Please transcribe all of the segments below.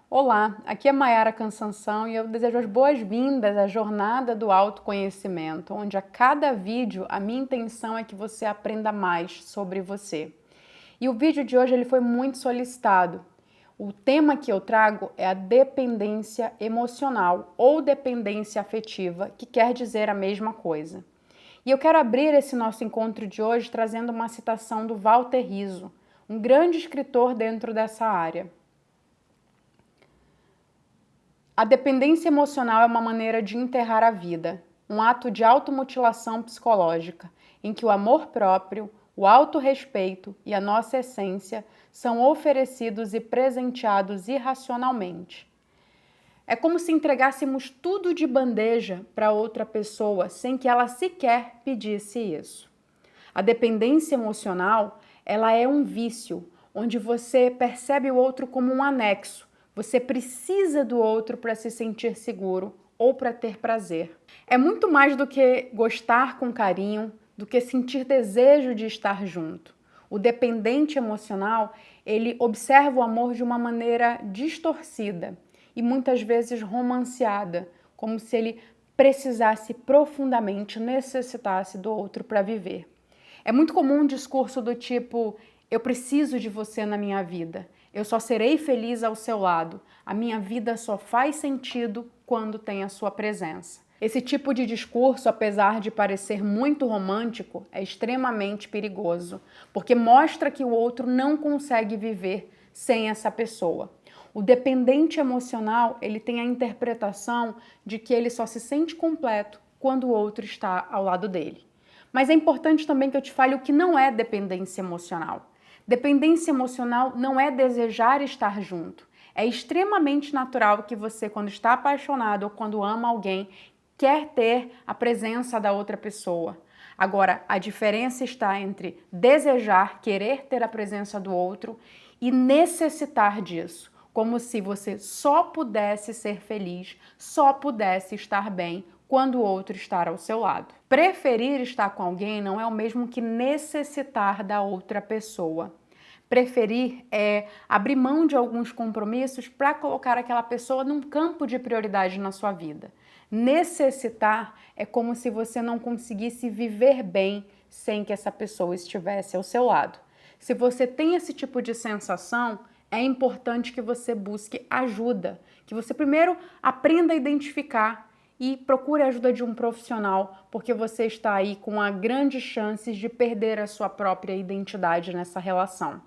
Olá, aqui é Maiara Cansanção e eu desejo as boas-vindas à jornada do autoconhecimento, onde a cada vídeo a minha intenção é que você aprenda mais sobre você. E o vídeo de hoje ele foi muito solicitado. O tema que eu trago é a dependência emocional ou dependência afetiva, que quer dizer a mesma coisa. E eu quero abrir esse nosso encontro de hoje trazendo uma citação do Walter Rizzo, um grande escritor dentro dessa área. A dependência emocional é uma maneira de enterrar a vida, um ato de automutilação psicológica, em que o amor próprio, o autorrespeito e a nossa essência são oferecidos e presenteados irracionalmente. É como se entregássemos tudo de bandeja para outra pessoa sem que ela sequer pedisse isso. A dependência emocional, ela é um vício, onde você percebe o outro como um anexo. Você precisa do outro para se sentir seguro ou para ter prazer. É muito mais do que gostar com carinho, do que sentir desejo de estar junto. O dependente emocional, ele observa o amor de uma maneira distorcida e muitas vezes romanceada, como se ele precisasse profundamente, necessitasse do outro para viver. É muito comum um discurso do tipo: eu preciso de você na minha vida, eu só serei feliz ao seu lado, a minha vida só faz sentido quando tem a sua presença. Esse tipo de discurso, apesar de parecer muito romântico, é extremamente perigoso, porque mostra que o outro não consegue viver sem essa pessoa. O dependente emocional, ele tem a interpretação de que ele só se sente completo quando o outro está ao lado dele. Mas é importante também que eu te fale o que não é dependência emocional. Dependência emocional não é desejar estar junto. É extremamente natural que você, quando está apaixonado ou quando ama alguém, quer ter a presença da outra pessoa. Agora, a diferença está entre desejar, querer ter a presença do outro e necessitar disso, como se você só pudesse ser feliz, só pudesse estar bem quando o outro está ao seu lado. Preferir estar com alguém não é o mesmo que necessitar da outra pessoa. Preferir é abrir mão de alguns compromissos para colocar aquela pessoa num campo de prioridade na sua vida. Necessitar é como se você não conseguisse viver bem sem que essa pessoa estivesse ao seu lado. Se você tem esse tipo de sensação, é importante que você busque ajuda, que você primeiro aprenda a identificar e procure a ajuda de um profissional, porque você está aí com a grande chance de perder a sua própria identidade nessa relação.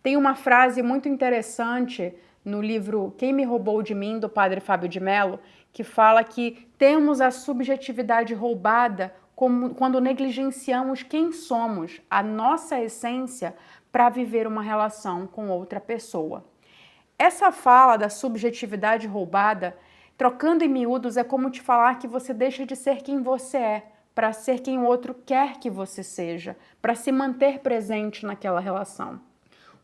Tem uma frase muito interessante no livro Quem Me Roubou de Mim, do padre Fábio de Mello, que fala que temos a subjetividade roubada quando negligenciamos quem somos, a nossa essência, para viver uma relação com outra pessoa. Essa fala da subjetividade roubada, trocando em miúdos, é como te falar que você deixa de ser quem você é, para ser quem o outro quer que você seja, para se manter presente naquela relação.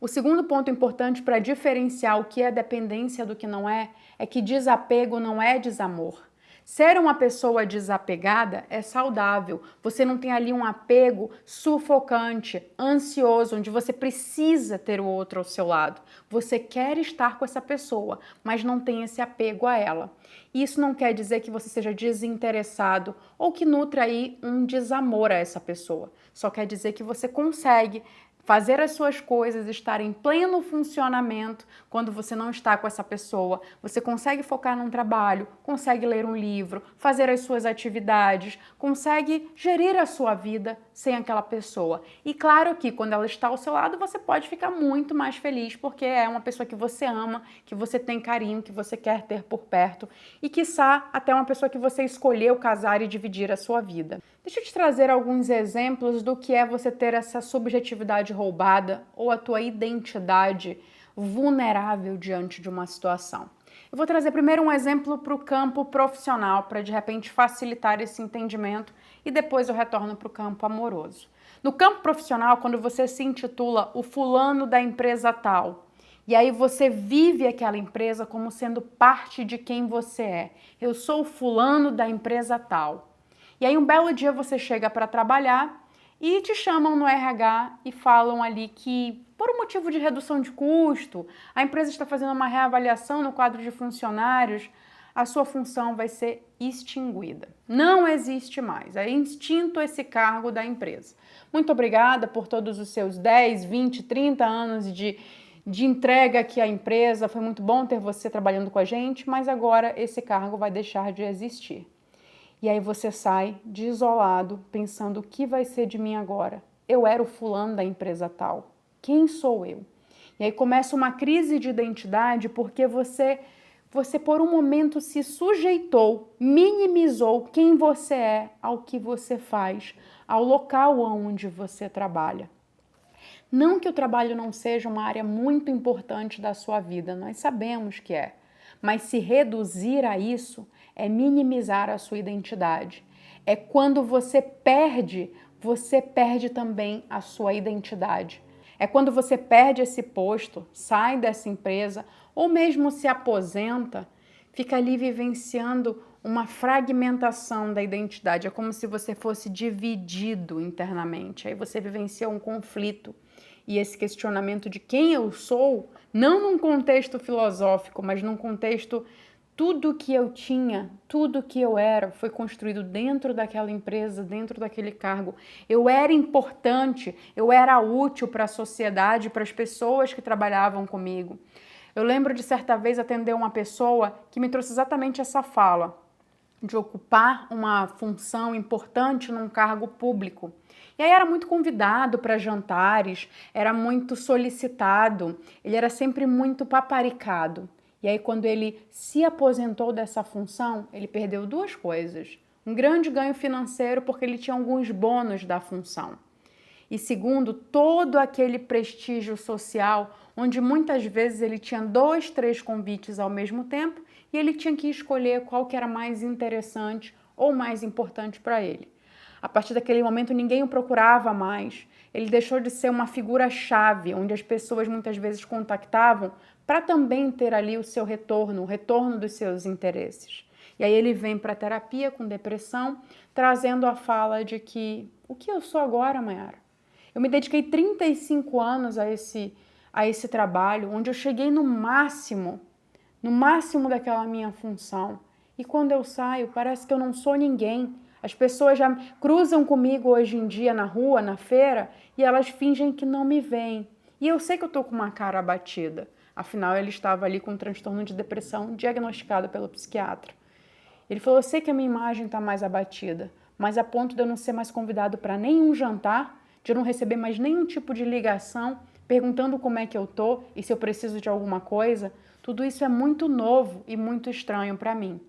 O segundo ponto importante para diferenciar o que é dependência do que não é que desapego não é desamor. Ser uma pessoa desapegada é saudável. Você não tem ali um apego sufocante, ansioso, onde você precisa ter o outro ao seu lado. Você quer estar com essa pessoa, mas não tem esse apego a ela. Isso não quer dizer que você seja desinteressado ou que nutra aí um desamor a essa pessoa. Só quer dizer que você consegue fazer as suas coisas, estar em pleno funcionamento quando você não está com essa pessoa. Você consegue focar num trabalho, consegue ler um livro, fazer as suas atividades, consegue gerir a sua vida sem aquela pessoa. E claro que quando ela está ao seu lado, você pode ficar muito mais feliz porque é uma pessoa que você ama, que você tem carinho, que você quer ter por perto e, quiçá, até uma pessoa que você escolheu casar e dividir a sua vida. Deixa eu te trazer alguns exemplos do que é você ter essa subjetividade roubada ou a tua identidade vulnerável diante de uma situação. Eu vou trazer primeiro um exemplo para o campo profissional, para de repente facilitar esse entendimento, e depois eu retorno para o campo amoroso. No campo profissional, quando você se intitula o fulano da empresa tal, e aí você vive aquela empresa como sendo parte de quem você é. Eu sou o fulano da empresa tal. E aí um belo dia você chega para trabalhar e te chamam no RH e falam ali que por um motivo de redução de custo, a empresa está fazendo uma reavaliação no quadro de funcionários, a sua função vai ser extinguida. Não existe mais, é extinto esse cargo da empresa. Muito obrigada por todos os seus 10, 20, 30 anos de entrega aqui à empresa, foi muito bom ter você trabalhando com a gente, mas agora esse cargo vai deixar de existir. E aí você sai desolado, pensando o que vai ser de mim agora? Eu era o fulano da empresa tal. Quem sou eu? E aí começa uma crise de identidade porque você por um momento se sujeitou, minimizou quem você é ao que você faz, ao local onde você trabalha. Não que o trabalho não seja uma área muito importante da sua vida, nós sabemos que é, mas se reduzir a isso é minimizar a sua identidade. É quando você perde também a sua identidade. É quando você perde esse posto, sai dessa empresa ou mesmo se aposenta, fica ali vivenciando uma fragmentação da identidade. É como se você fosse dividido internamente. Aí você vivencia um conflito. E esse questionamento de quem eu sou, não num contexto filosófico, mas num contexto, tudo que eu tinha, tudo que eu era, foi construído dentro daquela empresa, dentro daquele cargo. Eu era importante, eu era útil para a sociedade, para as pessoas que trabalhavam comigo. Eu lembro de certa vez atender uma pessoa que me trouxe exatamente essa fala, de ocupar uma função importante num cargo público. E aí era muito convidado para jantares, era muito solicitado, ele era sempre muito paparicado. E aí quando ele se aposentou dessa função, ele perdeu duas coisas. Um grande ganho financeiro porque ele tinha alguns bônus da função. E segundo, todo aquele prestígio social, onde muitas vezes ele tinha 2, 3 convites ao mesmo tempo e ele tinha que escolher qual que era mais interessante ou mais importante para ele. A partir daquele momento, ninguém o procurava mais. Ele deixou de ser uma figura-chave, onde as pessoas muitas vezes contactavam para também ter ali o seu retorno, o retorno dos seus interesses. E aí ele vem para a terapia com depressão, trazendo a fala de que o que eu sou agora, Mayara? Eu me dediquei 35 anos a esse trabalho, onde eu cheguei no máximo daquela minha função. E quando eu saio, parece que eu não sou ninguém. As pessoas já cruzam comigo hoje em dia na rua, na feira, e elas fingem que não me veem. E eu sei que eu tô com uma cara abatida. Afinal, ele estava ali com um transtorno de depressão diagnosticado pelo psiquiatra. Ele falou, eu sei que a minha imagem está mais abatida, mas a ponto de eu não ser mais convidado para nenhum jantar, de eu não receber mais nenhum tipo de ligação, perguntando como é que eu tô e se eu preciso de alguma coisa, tudo isso é muito novo e muito estranho para mim.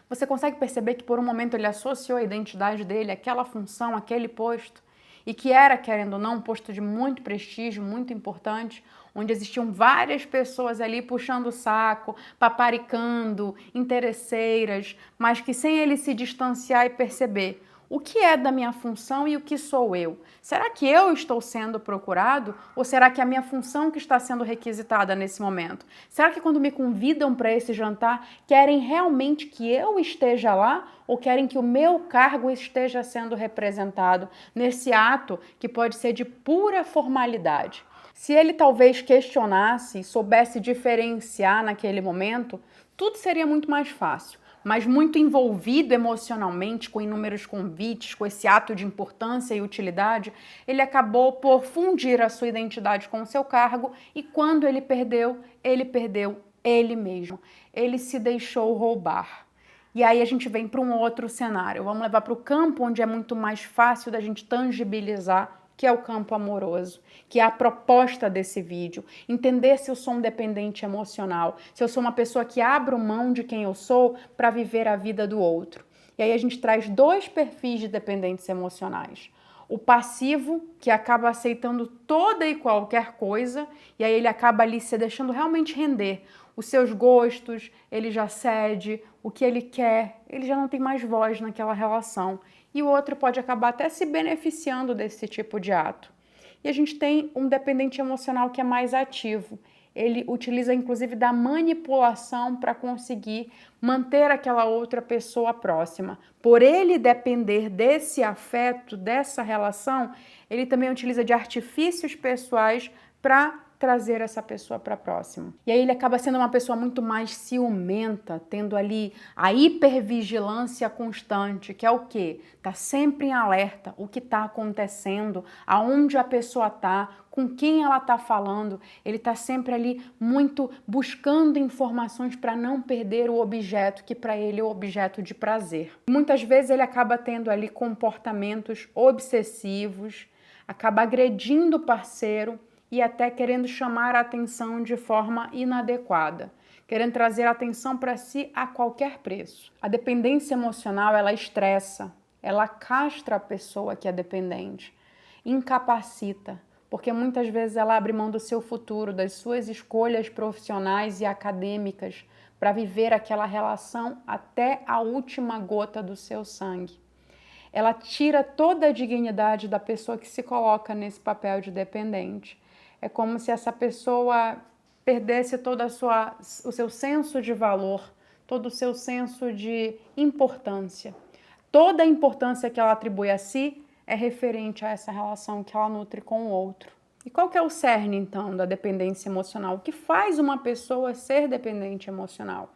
Você consegue perceber que por um momento ele associou a identidade dele àquela função, àquele posto, e que era, querendo ou não, um posto de muito prestígio, muito importante, onde existiam várias pessoas ali puxando o saco, paparicando, interesseiras, mas que sem ele se distanciar e perceber o que é da minha função e o que sou eu. Será que eu estou sendo procurado ou será que é a minha função que está sendo requisitada nesse momento? Será que quando me convidam para esse jantar, querem realmente que eu esteja lá ou querem que o meu cargo esteja sendo representado nesse ato que pode ser de pura formalidade? Se ele talvez questionasse e soubesse diferenciar naquele momento, tudo seria muito mais fácil. Mas muito envolvido emocionalmente com inúmeros convites, com esse ato de importância e utilidade, ele acabou por fundir a sua identidade com o seu cargo e quando ele perdeu ele mesmo. Ele se deixou roubar. E aí a gente vem para um outro cenário. Vamos levar para o campo onde é muito mais fácil da gente tangibilizar, que é o campo amoroso, que é a proposta desse vídeo. Entender se eu sou um dependente emocional, se eu sou uma pessoa que abro mão de quem eu sou para viver a vida do outro. E aí a gente traz 2 perfis de dependentes emocionais. O passivo, que acaba aceitando toda e qualquer coisa, e aí ele acaba ali se deixando realmente render. Os seus gostos, ele já cede, o que ele quer, ele já não tem mais voz naquela relação. E o outro pode acabar até se beneficiando desse tipo de ato. E a gente tem um dependente emocional que é mais ativo. Ele utiliza, inclusive, da manipulação para conseguir manter aquela outra pessoa próxima. Por ele depender desse afeto, dessa relação, ele também utiliza de artifícios pessoais para trazer essa pessoa para próximo. E aí ele acaba sendo uma pessoa muito mais ciumenta, tendo ali a hipervigilância constante, que é o quê? Tá sempre em alerta, o que está acontecendo, aonde a pessoa tá, com quem ela tá falando. Ele tá sempre ali muito buscando informações para não perder o objeto, que para ele é o objeto de prazer. Muitas vezes ele acaba tendo ali comportamentos obsessivos, acaba agredindo o parceiro, e até querendo chamar a atenção de forma inadequada, querendo trazer atenção para si a qualquer preço. A dependência emocional, ela estressa, ela castra a pessoa que é dependente, incapacita, porque muitas vezes ela abre mão do seu futuro, das suas escolhas profissionais e acadêmicas para viver aquela relação até a última gota do seu sangue. Ela tira toda a dignidade da pessoa que se coloca nesse papel de dependente. É como se essa pessoa perdesse todo o seu senso de valor, todo o seu senso de importância. Toda a importância que ela atribui a si é referente a essa relação que ela nutre com o outro. E qual que é o cerne, então, da dependência emocional? O que faz uma pessoa ser dependente emocional?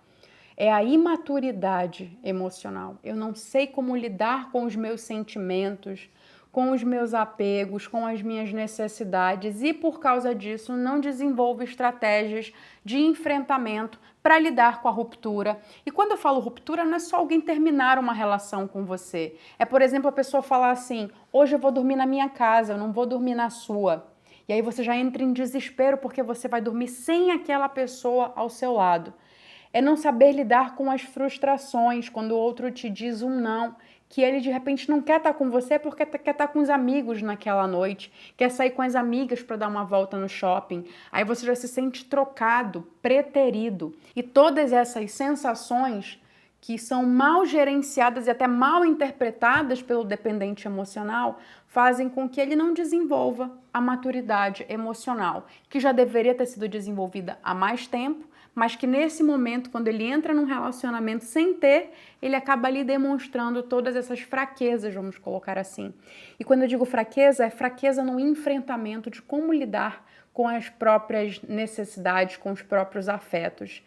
É a imaturidade emocional. Eu não sei como lidar com os meus sentimentos, com os meus apegos, com as minhas necessidades e, por causa disso, não desenvolvo estratégias de enfrentamento para lidar com a ruptura. E quando eu falo ruptura, não é só alguém terminar uma relação com você. É, por exemplo, a pessoa falar assim: hoje eu vou dormir na minha casa, eu não vou dormir na sua. E aí você já entra em desespero porque você vai dormir sem aquela pessoa ao seu lado. É não saber lidar com as frustrações quando o outro te diz um não, que ele de repente não quer estar com você porque quer estar com os amigos naquela noite, quer sair com as amigas para dar uma volta no shopping. Aí você já se sente trocado, preterido. E todas essas sensações que são mal gerenciadas e até mal interpretadas pelo dependente emocional fazem com que ele não desenvolva a maturidade emocional, que já deveria ter sido desenvolvida há mais tempo, mas que nesse momento, quando ele entra num relacionamento sem ter, ele acaba ali demonstrando todas essas fraquezas, vamos colocar assim. E quando eu digo fraqueza, é fraqueza no enfrentamento de como lidar com as próprias necessidades, com os próprios afetos.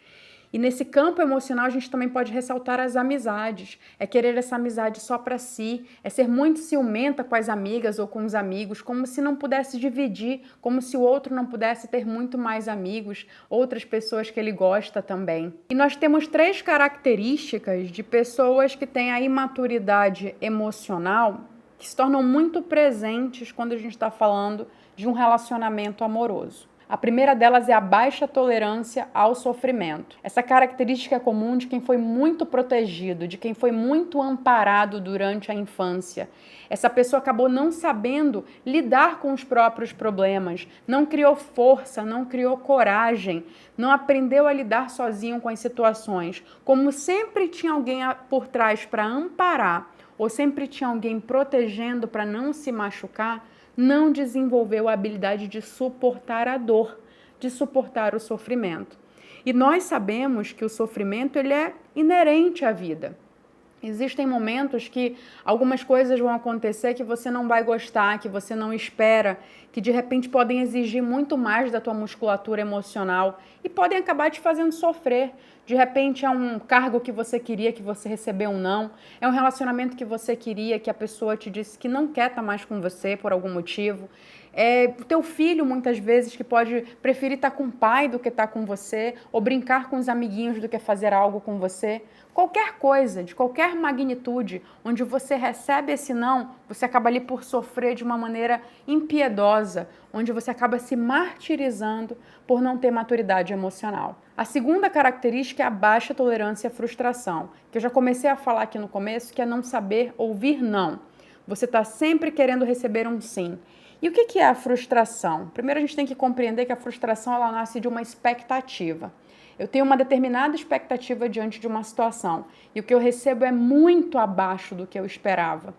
E nesse campo emocional a gente também pode ressaltar as amizades, é querer essa amizade só para si, é ser muito ciumenta com as amigas ou com os amigos, como se não pudesse dividir, como se o outro não pudesse ter muito mais amigos, outras pessoas que ele gosta também. E nós temos 3 características de pessoas que têm a imaturidade emocional que se tornam muito presentes quando a gente está falando de um relacionamento amoroso. A primeira delas é a baixa tolerância ao sofrimento. Essa característica é comum de quem foi muito protegido, de quem foi muito amparado durante a infância. Essa pessoa acabou não sabendo lidar com os próprios problemas, não criou força, não criou coragem, não aprendeu a lidar sozinho com as situações. Como sempre tinha alguém por trás para amparar, ou sempre tinha alguém protegendo para não se machucar, não desenvolveu a habilidade de suportar a dor, de suportar o sofrimento. E nós sabemos que o sofrimento ele é inerente à vida. Existem momentos que algumas coisas vão acontecer que você não vai gostar, que você não espera, que de repente podem exigir muito mais da tua musculatura emocional e podem acabar te fazendo sofrer. De repente é um cargo que você queria, que você recebeu um não, é um relacionamento que você queria, que a pessoa te disse que não quer estar mais com você por algum motivo. É o teu filho, muitas vezes, que pode preferir estar com o pai do que estar com você, ou brincar com os amiguinhos do que fazer algo com você. Qualquer coisa, de qualquer magnitude, onde você recebe esse não, você acaba ali por sofrer de uma maneira impiedosa, onde você acaba se martirizando por não ter maturidade emocional. A segunda característica é a baixa tolerância à frustração, que eu já comecei a falar aqui no começo, que é não saber ouvir não. Você está sempre querendo receber um sim. E o que é a frustração? Primeiro a gente tem que compreender que a frustração ela nasce de uma expectativa. Eu tenho uma determinada expectativa diante de uma situação e o que eu recebo é muito abaixo do que eu esperava.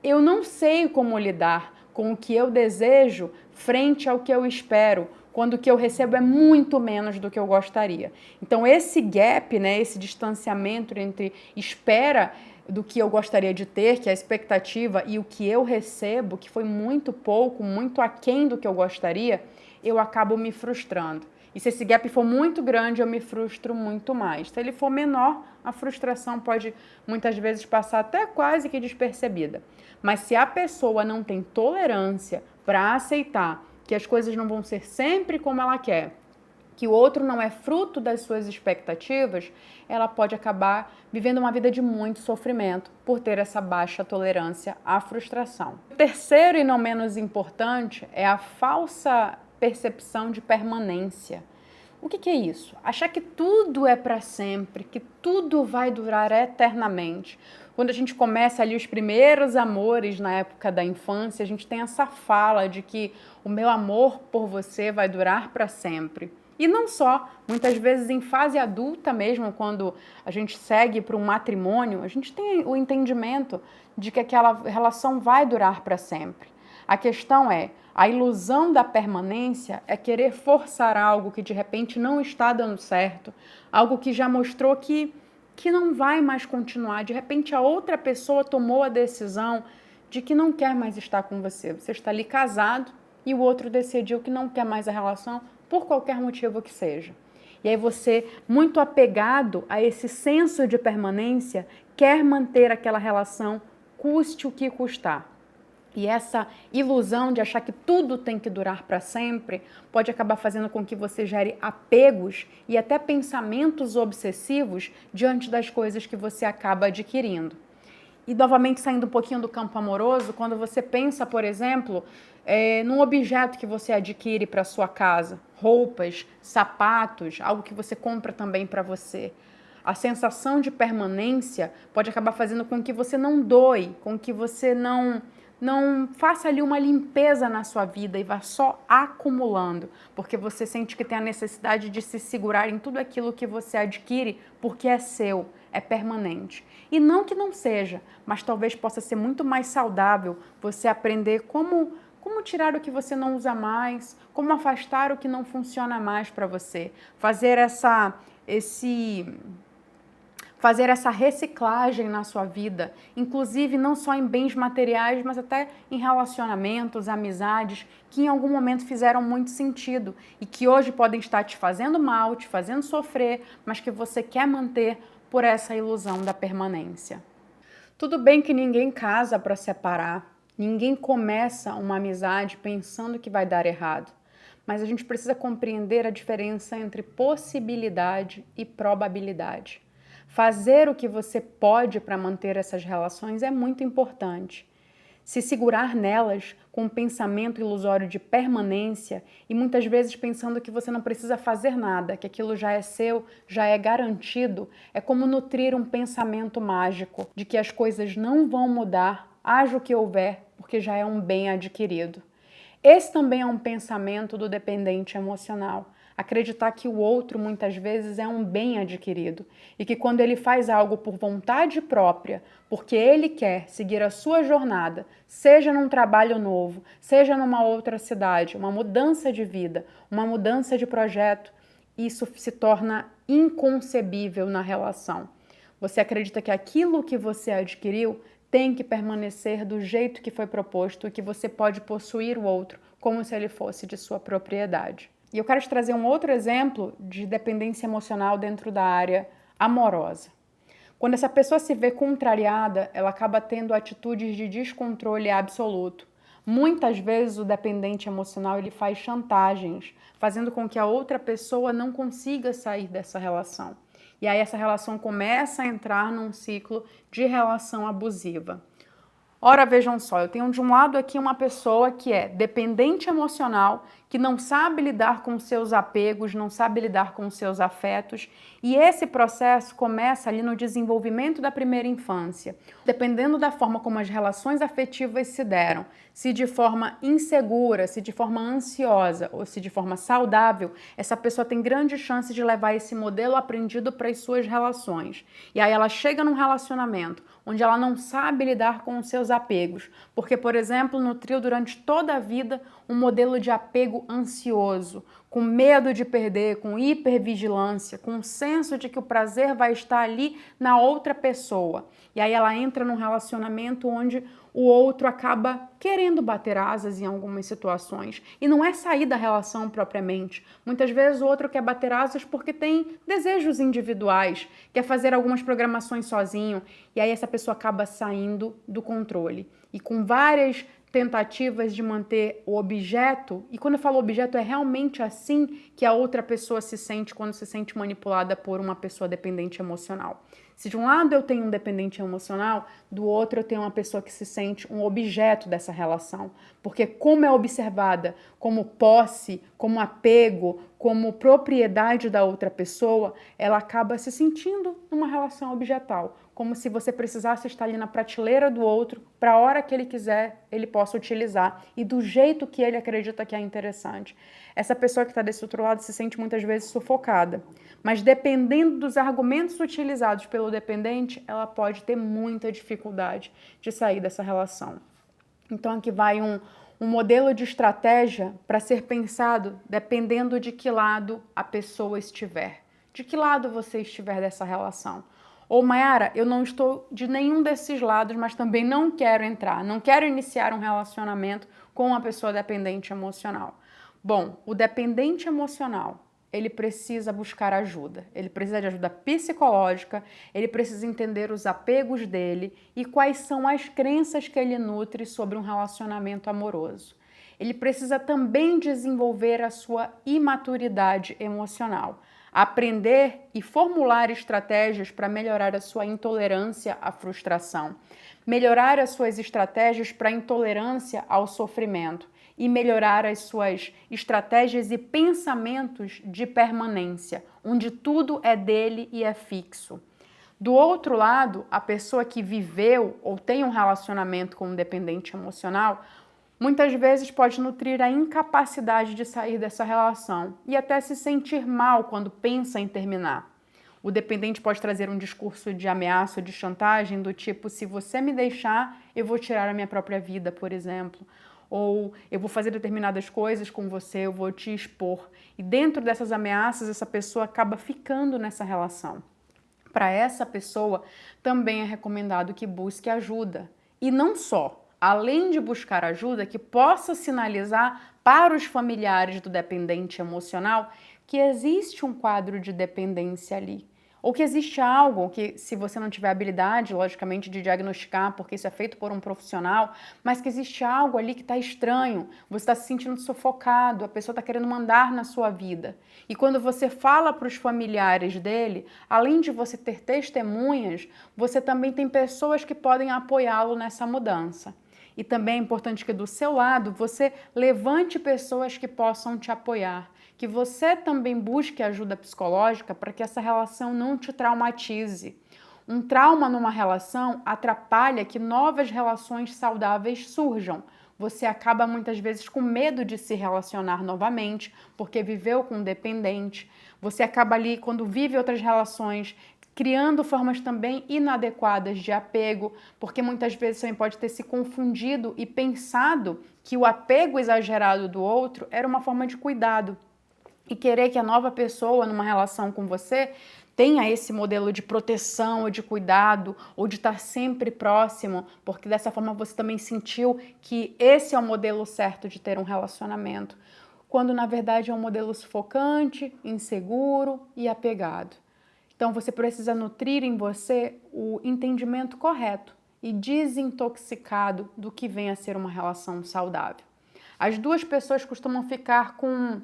Eu não sei como lidar com o que eu desejo frente ao que eu espero, quando o que eu recebo é muito menos do que eu gostaria. Então esse gap, né, esse distanciamento entre espera do que eu gostaria de ter, que é a expectativa, e o que eu recebo, que foi muito pouco, muito aquém do que eu gostaria, eu acabo me frustrando. E se esse gap for muito grande, eu me frustro muito mais. Se ele for menor, a frustração pode muitas vezes passar até quase que despercebida. Mas se a pessoa não tem tolerância para aceitar que as coisas não vão ser sempre como ela quer, que o outro não é fruto das suas expectativas, ela pode acabar vivendo uma vida de muito sofrimento por ter essa baixa tolerância à frustração. O terceiro e não menos importante é a falsa percepção de permanência. O que é isso? Achar que tudo é para sempre, que tudo vai durar eternamente. Quando a gente começa ali os primeiros amores na época da infância, a gente tem essa fala de que o meu amor por você vai durar para sempre. E não só, muitas vezes em fase adulta mesmo, quando a gente segue para um matrimônio, a gente tem o entendimento de que aquela relação vai durar para sempre. A questão é, a ilusão da permanência é querer forçar algo que de repente não está dando certo, algo que já mostrou que não vai mais continuar. De repente a outra pessoa tomou a decisão de que não quer mais estar com você. Você está ali casado e o outro decidiu que não quer mais a relação por qualquer motivo que seja. E aí você, muito apegado a esse senso de permanência, quer manter aquela relação, custe o que custar. E essa ilusão de achar que tudo tem que durar para sempre pode acabar fazendo com que você gere apegos e até pensamentos obsessivos diante das coisas que você acaba adquirindo. E novamente saindo um pouquinho do campo amoroso, quando você pensa, por exemplo, num objeto que você adquire para sua casa, roupas, sapatos, algo que você compra também para você. A sensação de permanência pode acabar fazendo com que você não doe, com que você não faça ali uma limpeza na sua vida e vá só acumulando, porque você sente que tem a necessidade de se segurar em tudo aquilo que você adquire, porque é seu, é permanente. E não que não seja, mas talvez possa ser muito mais saudável você aprender como tirar o que você não usa mais, como afastar o que não funciona mais para você, fazer essa reciclagem na sua vida, inclusive não só em bens materiais, mas até em relacionamentos, amizades, que em algum momento fizeram muito sentido e que hoje podem estar te fazendo mal, te fazendo sofrer, mas que você quer manter por essa ilusão da permanência. Tudo bem que ninguém casa para separar, ninguém começa uma amizade pensando que vai dar errado, mas a gente precisa compreender a diferença entre possibilidade e probabilidade. Fazer o que você pode para manter essas relações é muito importante. Se segurar nelas com um pensamento ilusório de permanência e muitas vezes pensando que você não precisa fazer nada, que aquilo já é seu, já é garantido, é como nutrir um pensamento mágico de que as coisas não vão mudar, haja o que houver, porque já é um bem adquirido. Esse também é um pensamento do dependente emocional. Acreditar que o outro muitas vezes é um bem adquirido e que quando ele faz algo por vontade própria, porque ele quer seguir a sua jornada, seja num trabalho novo, seja numa outra cidade, uma mudança de vida, uma mudança de projeto, isso se torna inconcebível na relação. Você acredita que aquilo que você adquiriu tem que permanecer do jeito que foi proposto e que você pode possuir o outro como se ele fosse de sua propriedade. E eu quero te trazer um outro exemplo de dependência emocional dentro da área amorosa. Quando essa pessoa se vê contrariada, ela acaba tendo atitudes de descontrole absoluto. Muitas vezes o dependente emocional ele faz chantagens, fazendo com que a outra pessoa não consiga sair dessa relação. E aí essa relação começa a entrar num ciclo de relação abusiva. Ora, vejam só, eu tenho de um lado aqui uma pessoa que é dependente emocional, que não sabe lidar com seus apegos, não sabe lidar com seus afetos, e esse processo começa ali no desenvolvimento da primeira infância. Dependendo da forma como as relações afetivas se deram, se de forma insegura, se de forma ansiosa ou se de forma saudável, essa pessoa tem grande chance de levar esse modelo aprendido para as suas relações. E aí ela chega num relacionamento onde ela não sabe lidar com os seus apegos, porque, por exemplo, nutriu durante toda a vida um modelo de apego ansioso, com medo de perder, com hipervigilância, com o senso de que o prazer vai estar ali na outra pessoa. E aí ela entra num relacionamento onde o outro acaba querendo bater asas em algumas situações. E não é sair da relação propriamente. Muitas vezes o outro quer bater asas porque tem desejos individuais, quer fazer algumas programações sozinho, e aí essa pessoa acaba saindo do controle. E com várias tentativas de manter o objeto, e quando eu falo objeto, é realmente assim que a outra pessoa se sente quando se sente manipulada por uma pessoa dependente emocional. Se de um lado eu tenho um dependente emocional, do outro eu tenho uma pessoa que se sente um objeto dessa relação. Porque como é observada como posse, como apego, como propriedade da outra pessoa, ela acaba se sentindo numa relação objetal. Como se você precisasse estar ali na prateleira do outro para a hora que ele quiser, ele possa utilizar e do jeito que ele acredita que é interessante. Essa pessoa que está desse outro lado se sente muitas vezes sufocada. Mas dependendo dos argumentos utilizados pelo dependente, ela pode ter muita dificuldade de sair dessa relação. Então aqui vai um modelo de estratégia para ser pensado dependendo de que lado a pessoa estiver. De que lado você estiver dessa relação. Ou, Mayara, eu não estou de nenhum desses lados, mas também não quero entrar, não quero iniciar um relacionamento com uma pessoa dependente emocional. Bom, o dependente emocional, ele precisa buscar ajuda, ele precisa de ajuda psicológica, ele precisa entender os apegos dele e quais são as crenças que ele nutre sobre um relacionamento amoroso. Ele precisa também desenvolver a sua imaturidade emocional, aprender e formular estratégias para melhorar a sua intolerância à frustração, melhorar as suas estratégias para a intolerância ao sofrimento e melhorar as suas estratégias e pensamentos de permanência, onde tudo é dele e é fixo. Do outro lado, a pessoa que viveu ou tem um relacionamento com um dependente emocional, muitas vezes pode nutrir a incapacidade de sair dessa relação e até se sentir mal quando pensa em terminar. O dependente pode trazer um discurso de ameaça ou de chantagem do tipo: se você me deixar, eu vou tirar a minha própria vida, por exemplo. Ou eu vou fazer determinadas coisas com você, eu vou te expor. E dentro dessas ameaças, essa pessoa acaba ficando nessa relação. Para essa pessoa, também é recomendado que busque ajuda. E não só. Além de buscar ajuda, que possa sinalizar para os familiares do dependente emocional que existe um quadro de dependência ali. Ou que existe algo que, se você não tiver habilidade, logicamente, de diagnosticar, porque isso é feito por um profissional, mas que existe algo ali que está estranho, você está se sentindo sufocado, a pessoa está querendo mandar na sua vida. E quando você fala para os familiares dele, além de você ter testemunhas, você também tem pessoas que podem apoiá-lo nessa mudança. E também é importante que do seu lado você levante pessoas que possam te apoiar, que você também busque ajuda psicológica para que essa relação não te traumatize. Um trauma numa relação atrapalha que novas relações saudáveis surjam. Você acaba muitas vezes com medo de se relacionar novamente, porque viveu com um dependente. Você acaba ali, quando vive outras relações, criando formas também inadequadas de apego, porque muitas vezes também pode ter se confundido e pensado que o apego exagerado do outro era uma forma de cuidado. E querer que a nova pessoa numa relação com você tenha esse modelo de proteção ou de cuidado ou de estar sempre próximo, porque dessa forma você também sentiu que esse é o modelo certo de ter um relacionamento, quando na verdade é um modelo sufocante, inseguro e apegado. Então você precisa nutrir em você o entendimento correto e desintoxicado do que vem a ser uma relação saudável. As duas pessoas costumam ficar com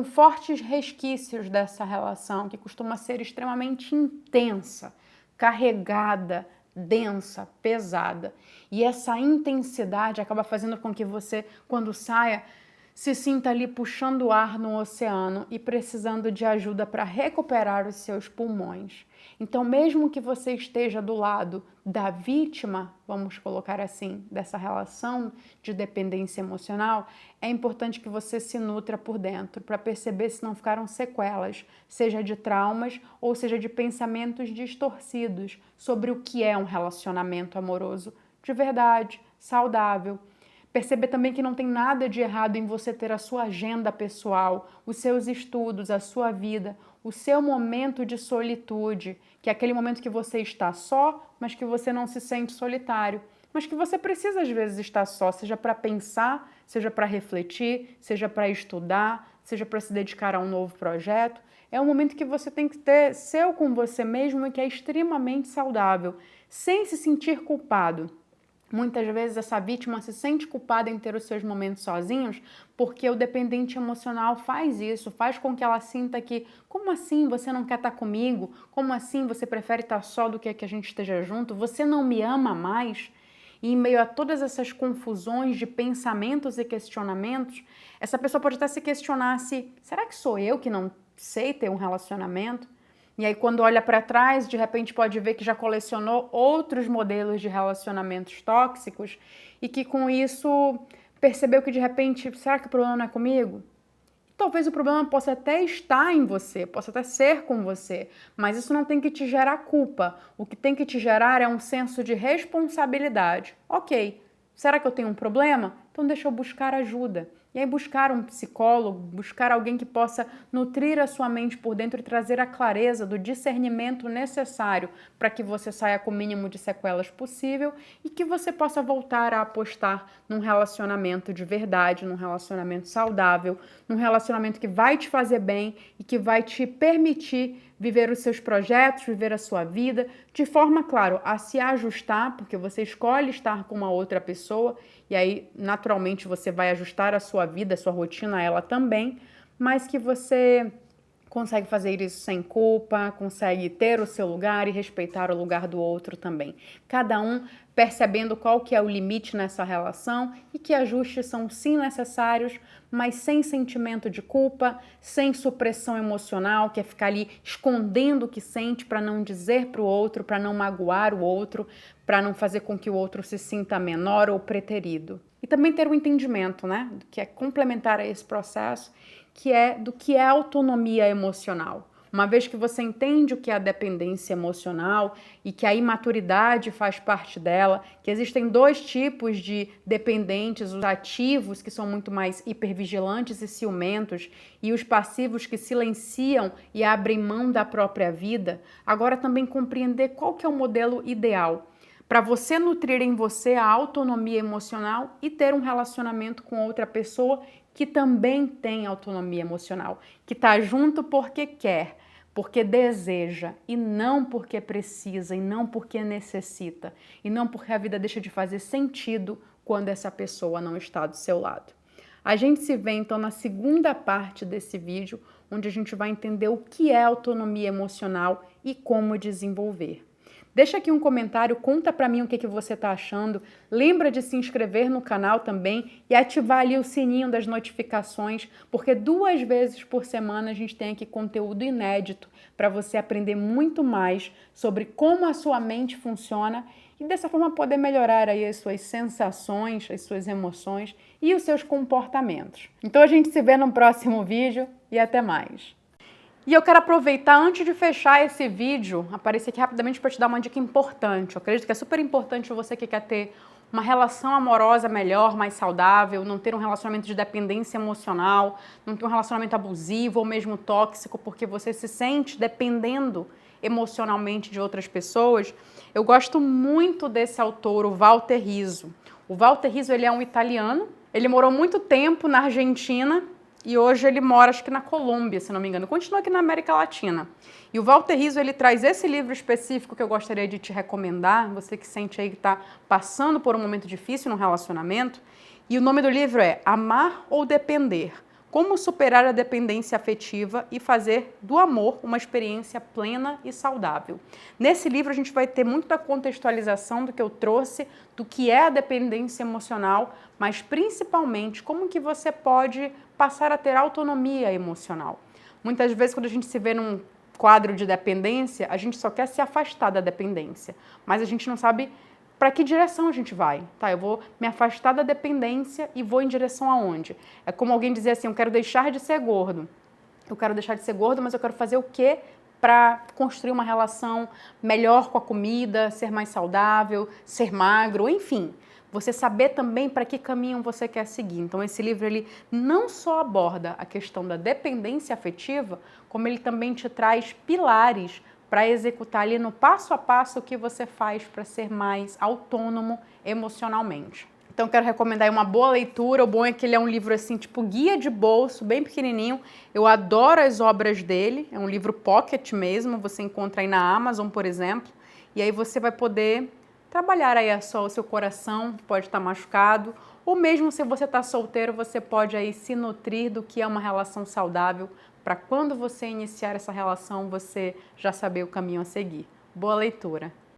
fortes resquícios dessa relação, que costuma ser extremamente intensa, carregada, densa, pesada. E essa intensidade acaba fazendo com que você, quando saia, se sinta ali puxando o ar no oceano e precisando de ajuda para recuperar os seus pulmões. Então, mesmo que você esteja do lado da vítima, vamos colocar assim, dessa relação de dependência emocional, é importante que você se nutra por dentro para perceber se não ficaram sequelas, seja de traumas ou seja de pensamentos distorcidos sobre o que é um relacionamento amoroso de verdade, saudável. Perceber também que não tem nada de errado em você ter a sua agenda pessoal, os seus estudos, a sua vida, o seu momento de solitude, que é aquele momento que você está só, mas que você não se sente solitário, mas que você precisa às vezes estar só, seja para pensar, seja para refletir, seja para estudar, seja para se dedicar a um novo projeto. É um momento que você tem que ter seu com você mesmo e que é extremamente saudável, sem se sentir culpado. Muitas vezes essa vítima se sente culpada em ter os seus momentos sozinhos porque o dependente emocional faz isso, faz com que ela sinta que, como assim você não quer estar comigo? Como assim você prefere estar só do que a gente esteja junto? Você não me ama mais? E em meio a todas essas confusões de pensamentos e questionamentos, essa pessoa pode até se questionar se, será que sou eu que não sei ter um relacionamento? E aí, quando olha para trás, de repente pode ver que já colecionou outros modelos de relacionamentos tóxicos e que com isso percebeu que de repente, será que o problema não é comigo? Talvez o problema possa até estar em você, possa até ser com você, mas isso não tem que te gerar culpa. O que tem que te gerar é um senso de responsabilidade. Ok, será que eu tenho um problema? Então deixa eu buscar ajuda. E aí buscar um psicólogo, buscar alguém que possa nutrir a sua mente por dentro e trazer a clareza do discernimento necessário para que você saia com o mínimo de sequelas possível e que você possa voltar a apostar num relacionamento de verdade, num relacionamento saudável, num relacionamento que vai te fazer bem e que vai te permitir viver os seus projetos, viver a sua vida, de forma, claro, a se ajustar, porque você escolhe estar com uma outra pessoa e aí, naturalmente, você vai ajustar a sua vida, a sua rotina a ela também, mas que você consegue fazer isso sem culpa, consegue ter o seu lugar e respeitar o lugar do outro também. Cada um percebendo qual que é o limite nessa relação e que ajustes são sim necessários, mas sem sentimento de culpa, sem supressão emocional, que é ficar ali escondendo o que sente para não dizer para o outro, para não magoar o outro, para não fazer com que o outro se sinta menor ou preterido. E também ter o entendimento, né, que é complementar a esse processo, que é do que é autonomia emocional. Uma vez que você entende o que é a dependência emocional e que a imaturidade faz parte dela, que existem dois tipos de dependentes, os ativos, que são muito mais hipervigilantes e ciumentos, e os passivos que silenciam e abrem mão da própria vida, agora também compreender qual que é o modelo ideal para você nutrir em você a autonomia emocional e ter um relacionamento com outra pessoa que também tem autonomia emocional, que está junto porque quer, porque deseja e não porque precisa e não porque necessita e não porque a vida deixa de fazer sentido quando essa pessoa não está do seu lado. A gente se vê então na segunda parte desse vídeo, onde a gente vai entender o que é autonomia emocional e como desenvolver. Deixa aqui um comentário, conta pra mim o que você tá achando. Lembra de se inscrever no canal também e ativar ali o sininho das notificações, porque 2 vezes por semana a gente tem aqui conteúdo inédito para você aprender muito mais sobre como a sua mente funciona e dessa forma poder melhorar aí as suas sensações, as suas emoções e os seus comportamentos. Então a gente se vê no próximo vídeo e até mais. E eu quero aproveitar, antes de fechar esse vídeo, aparecer aqui rapidamente para te dar uma dica importante. Eu acredito que é super importante você que quer ter uma relação amorosa melhor, mais saudável, não ter um relacionamento de dependência emocional, não ter um relacionamento abusivo ou mesmo tóxico, porque você se sente dependendo emocionalmente de outras pessoas. Eu gosto muito desse autor, o Walter Rizzo. O Walter Rizzo, ele é um italiano, ele morou muito tempo na Argentina, e hoje ele mora, acho que na Colômbia, se não me engano. Continua aqui na América Latina. E o Walter Rizzo, ele traz esse livro específico que eu gostaria de te recomendar, você que sente aí que está passando por um momento difícil no relacionamento. E o nome do livro é Amar ou Depender? Como superar a dependência afetiva e fazer do amor uma experiência plena e saudável. Nesse livro a gente vai ter muita contextualização do que eu trouxe, do que é a dependência emocional, mas principalmente como que você pode passar a ter autonomia emocional. Muitas vezes quando a gente se vê num quadro de dependência, a gente só quer se afastar da dependência, mas a gente não sabe para que direção a gente vai, tá? Eu vou me afastar da dependência e vou em direção aonde? É como alguém dizer assim, eu quero deixar de ser gordo. Eu quero deixar de ser gordo, mas eu quero fazer o quê para construir uma relação melhor com a comida, ser mais saudável, ser magro, enfim. você saber também para que caminho você quer seguir. Então esse livro ele não só aborda a questão da dependência afetiva, como ele também te traz pilares para executar ali no passo a passo o que você faz para ser mais autônomo emocionalmente. Então quero recomendar aí uma boa leitura. O bom é que ele é um livro assim, tipo guia de bolso, bem pequenininho. Eu adoro as obras dele, é um livro pocket mesmo, você encontra aí na Amazon, por exemplo. E aí você vai poder trabalhar aí só o seu coração, que pode estar machucado, ou mesmo se você está solteiro, você pode aí se nutrir do que é uma relação saudável, para quando você iniciar essa relação, você já saber o caminho a seguir. Boa leitura!